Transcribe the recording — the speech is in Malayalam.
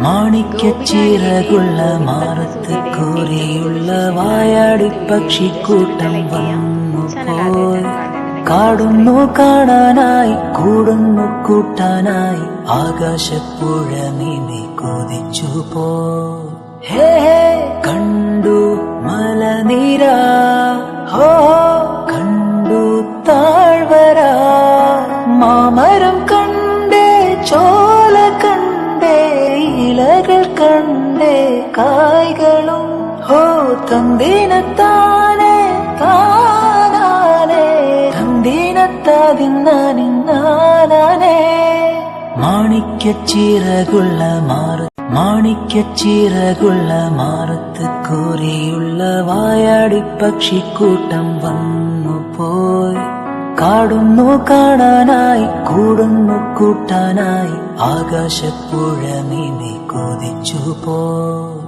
മാണിക്യച്ചിറകുള്ള മാറത്ത് കോരിയുള്ള വായാടി പക്ഷിക്കൂട്ടം വന്നു പോയി. കാടുന്നു കാണാനായി കൂടുന്നു കൂട്ടാനായി ആകാശപ്പുഴ നീന്തി കൊതിച്ചു പോയി. ഹേ കണ്ടു മലനിര, ഹോ കണ്ടു താഴ്വര, മാമരം കണ്ടേ ചോല കണ്ടേ ഇലകൾ കണ്ടേ കായ്കളും. ഹോ തന്തിനത്താനേ താനാനേ തന്തിനത്താതിന്നാനിന്നാനേ. മാണിക്യച്ചിറകുള്ള മാണിക്യച്ചിറകുള്ള മാറത്ത് കോരിയുള്ള വായാടി പക്ഷിക്കൂട്ടം വന്നു പോയി. കാടുന്നു കാണാനായി കൂടുന്നു കൂട്ടാനായി ആകാശപ്പുഴ നീന്തി കൊതിച്ചു പോയി.